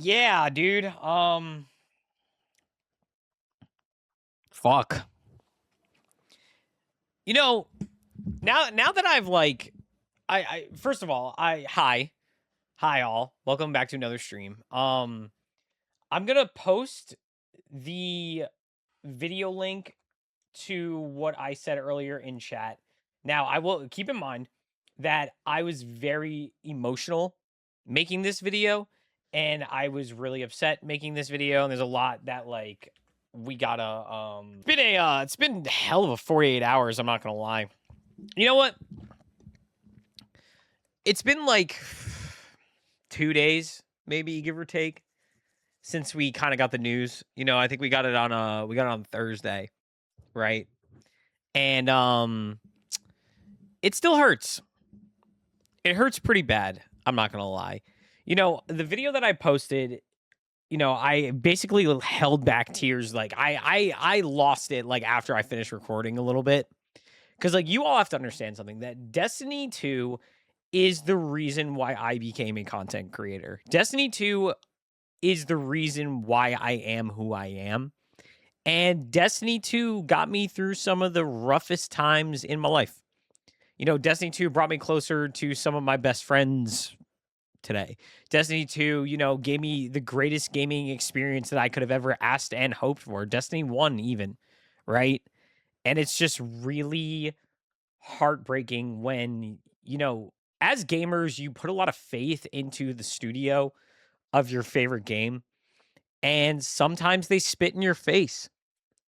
Yeah, dude. Fuck. You know, now that I've like, I first of all, hi all, welcome back to another stream. I'm gonna post the video link to what I said earlier in chat. Now, I will keep in mind that I was very emotional making this video, and I was really upset making this video, and there's a lot that like we gotta it's been hell of a 48 hours, I'm not gonna lie. You know what? It's been like 2 days, maybe give or take, since we kind of got the news. You know, I think we got it on Thursday, right? And it still hurts. It hurts pretty bad, I'm not gonna lie. You know, the video that I posted, you know, I basically held back tears. Like I lost it like after I finished recording a little bit. Cause like you all have to understand something, that Destiny 2 is the reason why I became a content creator. Destiny 2 is the reason why I am who I am. And Destiny 2 got me through some of the roughest times in my life. You know, Destiny 2 brought me closer to some of my best friends today. Destiny 2, you know, gave me the greatest gaming experience that I could have ever asked and hoped for. Destiny 1 even, right? And it's just really heartbreaking when, you know, as gamers, you put a lot of faith into the studio of your favorite game, and sometimes they spit in your face,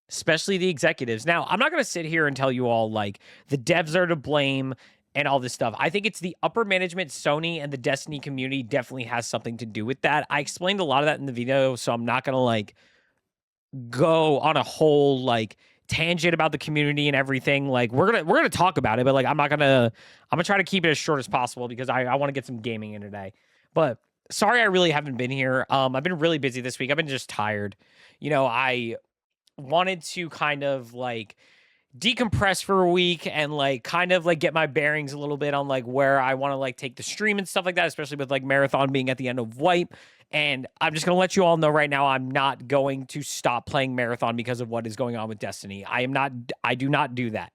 especially the executives. Now, I'm not going to sit here and tell you all like the devs are to blame and all this stuff. I think it's the upper management, Sony, and the Destiny community definitely has something to do with that. I explained a lot of that in the video, so I'm not going to like go on a whole like tangent about the community and everything. Like we're gonna talk about it, but like I'm gonna try to keep it as short as possible because I want to get some gaming in today. But sorry I really haven't been here. I've been really busy this week. I've been just tired. You know, I wanted to kind of like decompress for a week and like kind of like get my bearings a little bit on like where I want to like take the stream and stuff like that, especially with like Marathon being at the end of Wipe. And I'm just going to let you all know right now, I'm not going to stop playing Marathon because of what is going on with Destiny. I do not do that.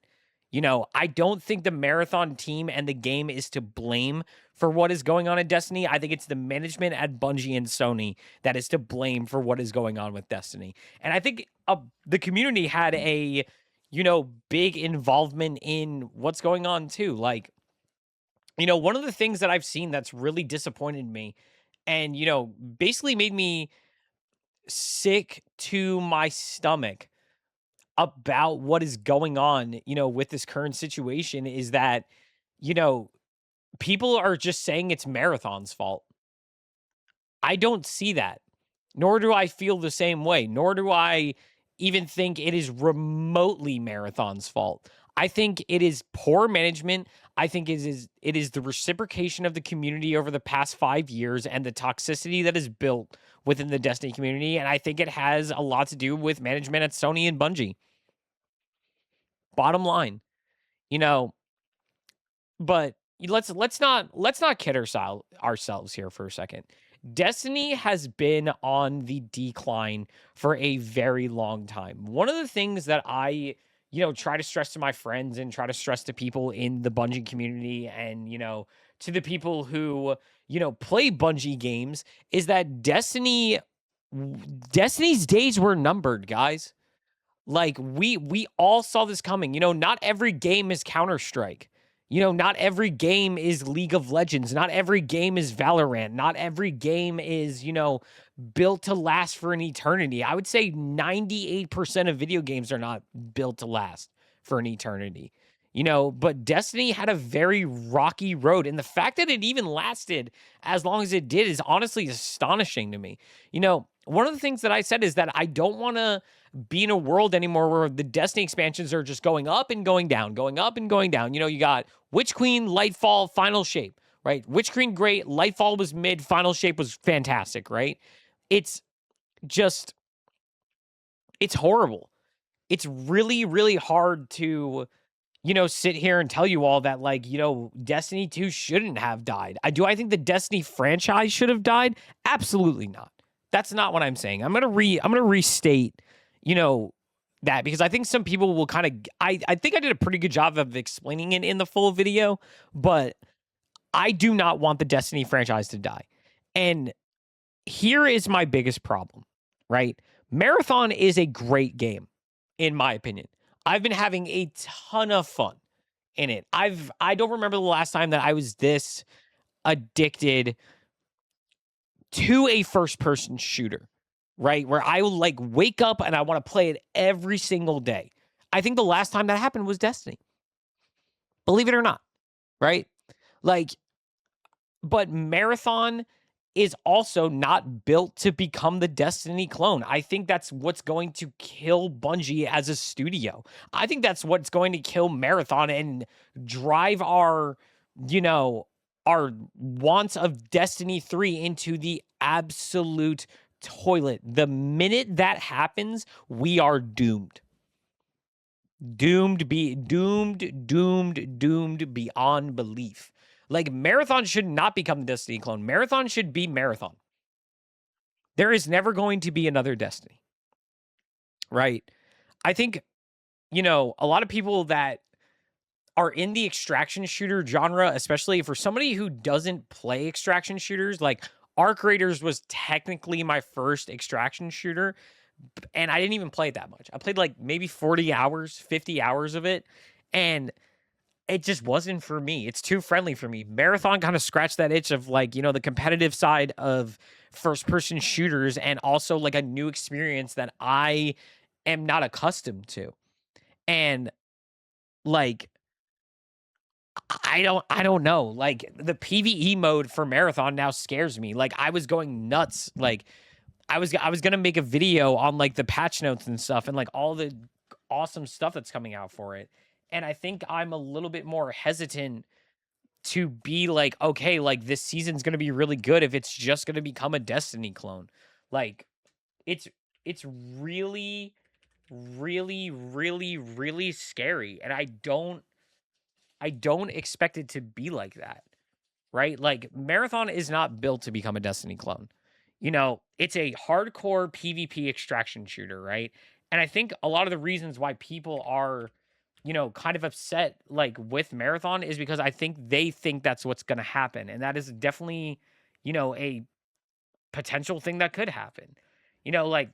You know, I don't think the Marathon team and the game is to blame for what is going on in Destiny. I think it's the management at Bungie and Sony that is to blame for what is going on with Destiny. And I think the community had a, you know, big involvement in what's going on too. Like, you know, one of the things that I've seen that's really disappointed me and, you know, basically made me sick to my stomach about what is going on, you know, with this current situation is that, you know, people are just saying it's Marathon's fault. I don't see that, nor do I feel the same way, nor do I even think it is remotely Marathon's fault. I think it is poor management. I think it is the reciprocation of the community over the past 5 years and the toxicity that is built within the Destiny community. And I think it has a lot to do with management at Sony and Bungie. Bottom line, you know, but let's not kid ourselves here for a second. Destiny has been on the decline for a very long time. One of the things that I, you know, try to stress to my friends and try to stress to people in the Bungie community and, you know, to the people who, you know, play Bungie games is that Destiny's days were numbered, guys. Like we all saw this coming. You know, not every game is Counter-Strike. You know, not every game is League of Legends. Not every game is Valorant. Not every game is, you know, built to last for an eternity. I would say 98% of video games are not built to last for an eternity. You know, but Destiny had a very rocky road. And the fact that it even lasted as long as it did is honestly astonishing to me. You know, one of the things that I said is that I don't want to be in a world anymore where the Destiny expansions are just going up and going down, going up and going down. You know, you got Witch Queen, Lightfall, Final Shape, right? Witch Queen, great. Lightfall was mid. Final Shape was fantastic, right? It's just, it's horrible. It's really, really hard to, you know, sit here and tell you all that, like, you know, Destiny 2 shouldn't have died. I think the Destiny franchise should have died? Absolutely not. That's not what I'm saying. I'm gonna restate, you know, that because I think some people will kind of I think I did a pretty good job of explaining it in the full video, but I do not want the Destiny franchise to die. And here is my biggest problem, right? Marathon is a great game, in my opinion. I've been having a ton of fun in it. I don't remember the last time that I was this addicted to a first person shooter, right? Where I will like wake up and I want to play it every single day. I think the last time that happened was Destiny. Believe it or not, right? Like, but Marathon is also not built to become the Destiny clone. I think that's what's going to kill Bungie as a studio. I think that's what's going to kill Marathon and drive our, you know, our wants of Destiny 3 into the absolute toilet. The minute that happens, we are doomed. Doomed beyond belief. Like, Marathon should not become the Destiny clone. Marathon should be Marathon. There is never going to be another Destiny, right? I think, you know, a lot of people that are in the extraction shooter genre, especially for somebody who doesn't play extraction shooters, like Arc Raiders was technically my first extraction shooter, and I didn't even play it that much. I played like maybe 40 hours, 50 hours of it, and it just wasn't for me. It's too friendly for me. Marathon kind of scratched that itch of like, you know, the competitive side of first person shooters and also like a new experience that I am not accustomed to. And like I don't know. Like the PvE mode for Marathon now scares me. Like I was going nuts. Like I was going to make a video on like the patch notes and stuff and like all the awesome stuff that's coming out for it. And I think I'm a little bit more hesitant to be like, okay, like this season's going to be really good if it's just going to become a Destiny clone. Like it's really really scary and I don't expect it to be like that. Right? Like Marathon is not built to become a Destiny clone. You know, it's a hardcore PvP extraction shooter, right? And I think a lot of the reasons why people are, you know, kind of upset like with Marathon is because I think they think that's what's going to happen. And that is definitely, you know, a potential thing that could happen. You know, like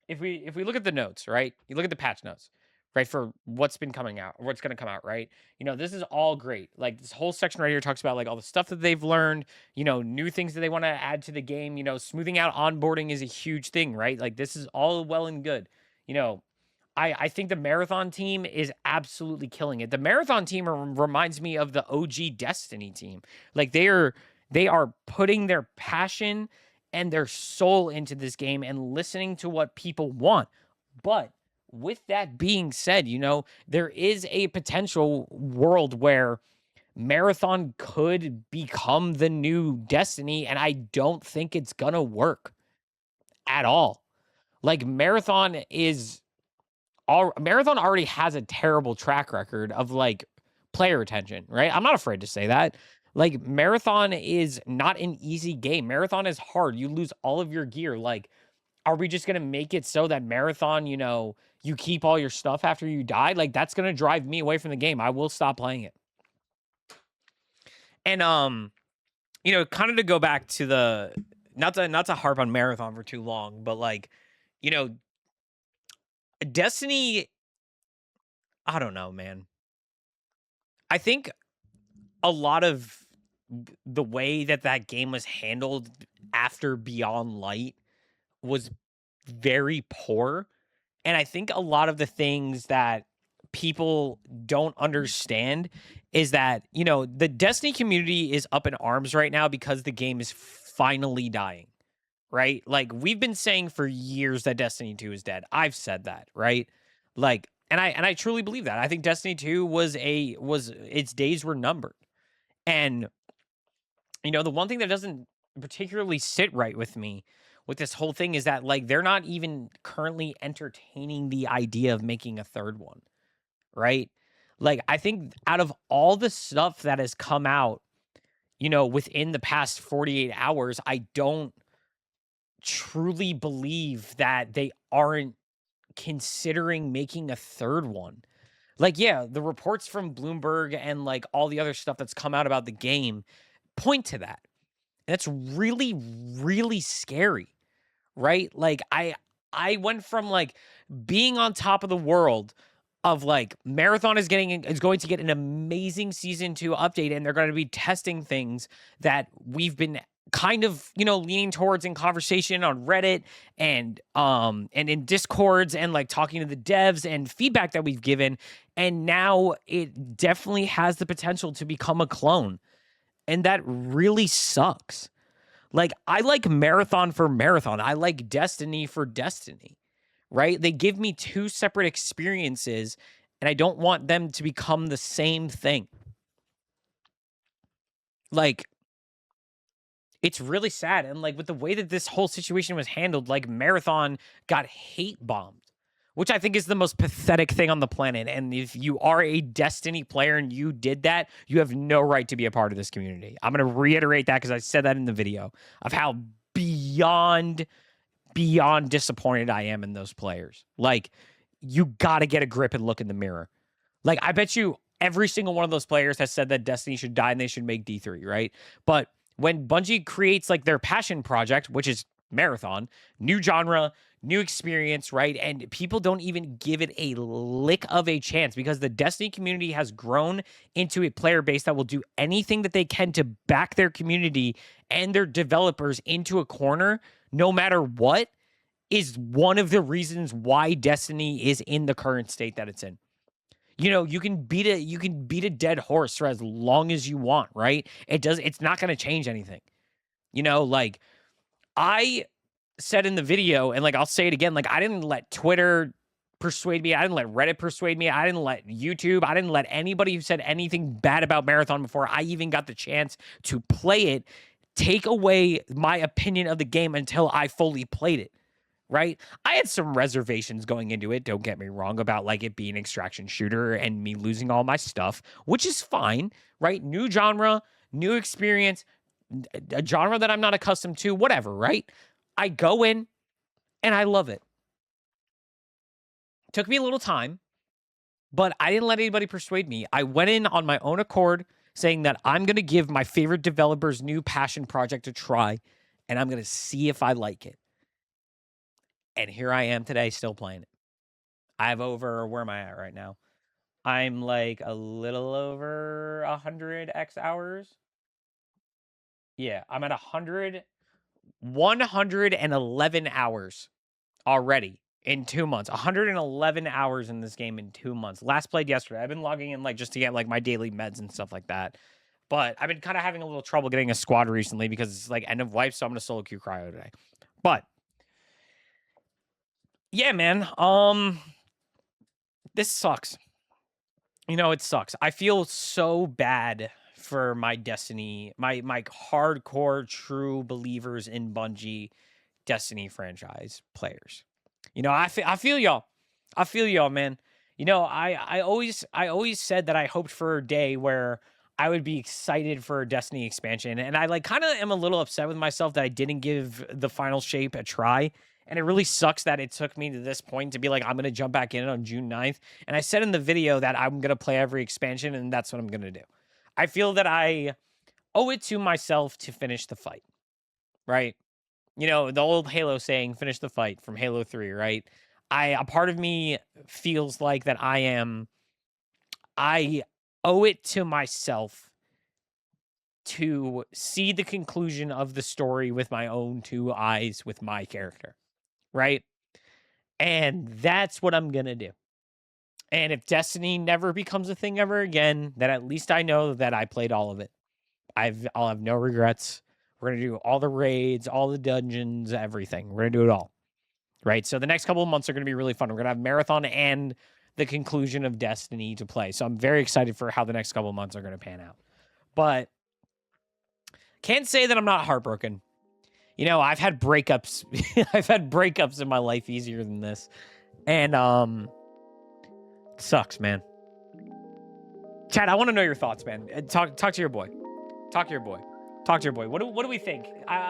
if we look at the notes, right? You look at the patch notes, right? For what's been coming out, or what's going to come out, right? You know, this is all great. Like this whole section right here talks about like all the stuff that they've learned, you know, new things that they want to add to the game. You know, smoothing out onboarding is a huge thing, right? Like this is all well and good. You know, I think the Marathon team is absolutely killing it. The Marathon team reminds me of the OG Destiny team. Like they are putting their passion and their soul into this game and listening to what people want. But with that being said, you know, there is a potential world where Marathon could become the new Destiny, and I don't think it's gonna work at all. Like Marathon already has a terrible track record of like player retention, right? I'm not afraid to say that. Like Marathon is not an easy game. Marathon is hard. You lose all of your gear. Like, are we just gonna make it so that Marathon, you know, you keep all your stuff after you die? Like that's gonna drive me away from the game. I will stop playing it. And you know, kind of to go back to the not to harp on Marathon for too long, but like, you know, Destiny, I don't know, man. I think a lot of the way that that game was handled after Beyond Light was very poor. And I think a lot of the things that people don't understand is that, you know, the Destiny community is up in arms right now because the game is finally dying, right? Like we've been saying for years that Destiny 2 is dead. I've said that, right? Like and I truly believe that. I think Destiny 2 was its days were numbered. And you know, the one thing that doesn't particularly sit right with me with this whole thing is that like they're not even currently entertaining the idea of making a third one, right? Like I think out of all the stuff that has come out, you know, within the past 48 hours, I don't truly believe that they aren't considering making a third one. Like, yeah, the reports from Bloomberg and like all the other stuff that's come out about the game point to that. And that's really, really scary, right? Like I went from like being on top of the world of like Marathon is going to get an amazing season 2 update, and they're going to be testing things that we've been kind of, you know, leaning towards in conversation on Reddit and in Discords and like talking to the devs and feedback that we've given, and now it definitely has the potential to become a clone. And that really sucks. Like, I like Marathon for Marathon. I like Destiny for Destiny, right? They give me 2 separate experiences, and I don't want them to become the same thing. Like, it's really sad. And like with the way that this whole situation was handled, like Marathon got hate bombed, which I think is the most pathetic thing on the planet. And if you are a Destiny player and you did that, you have no right to be a part of this community. I'm going to reiterate that because I said that in the video of how beyond disappointed I am in those players. Like, you got to get a grip and look in the mirror. Like, I bet you every single one of those players has said that Destiny should die and they should make D3, right? But when Bungie creates like their passion project, which is Marathon, new genre, new experience, right? And people don't even give it a lick of a chance because the Destiny community has grown into a player base that will do anything that they can to back their community and their developers into a corner, no matter what, is one of the reasons why Destiny is in the current state that it's in. You know, you can beat a dead horse for as long as you want, right? It's not going to change anything. You know, like I said in the video, and like I'll say it again, like I didn't let Twitter persuade me. I didn't let Reddit persuade me. I didn't let YouTube. I didn't let anybody who said anything bad about Marathon before I even got the chance to play it take away my opinion of the game until I fully played it. Right? I had some reservations going into it, don't get me wrong, about like it being an extraction shooter and me losing all my stuff, which is fine, right? New genre, new experience, a genre that I'm not accustomed to, whatever, right? I go in and I love it. Took me a little time, but I didn't let anybody persuade me. I went in on my own accord saying that I'm going to give my favorite developer's new passion project a try, and I'm going to see if I like it. And here I am today, still playing it. I've over, where am I at right now? I'm like a little over 100 X hours. Yeah, I'm at 111 hours already in 2 months. 111 hours in this game in 2 months. Last played yesterday. I've been logging in like just to get like my daily meds and stuff like that. But I've been kind of having a little trouble getting a squad recently because it's like end of life, so I'm gonna solo queue cryo today. But yeah, man. This sucks. You know, it sucks. I feel so bad for my Destiny, my hardcore true believers in Bungie Destiny franchise players. You know, I feel y'all. I feel y'all, man. You know, I always said that I hoped for a day where I would be excited for a Destiny expansion, and I like kind of am a little upset with myself that I didn't give the final shape a try. And it really sucks that it took me to this point to be like, I'm going to jump back in on June 9th. And I said in the video that I'm going to play every expansion, and that's what I'm going to do. I feel that I owe it to myself to finish the fight, right? You know, the old Halo saying, finish the fight from Halo 3, right? A part of me feels like that I owe it to myself to see the conclusion of the story with my own 2 eyes with my character. Right? And that's what I'm going to do. And if Destiny never becomes a thing ever again, then at least I know that I played all of it. I'll have no regrets. We're going to do all the raids, all the dungeons, everything. We're going to do it all. Right? So the next couple of months are going to be really fun. We're going to have Marathon and the conclusion of Destiny to play. So I'm very excited for how the next couple of months are going to pan out. But can't say that I'm not heartbroken. You know, I've had breakups. I've had breakups in my life easier than this. And, sucks, man. Chad, I want to know your thoughts, man. Talk to your boy. Talk to your boy. Talk to your boy. What do we think?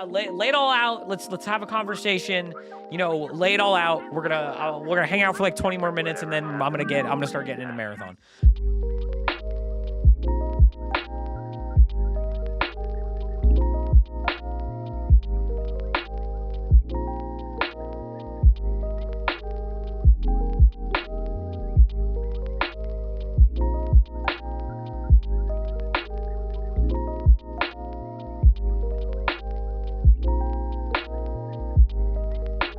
Lay it all out. Let's have a conversation. You know, lay it all out. We're gonna hang out for like 20 more minutes, and then I'm gonna start getting into marathon.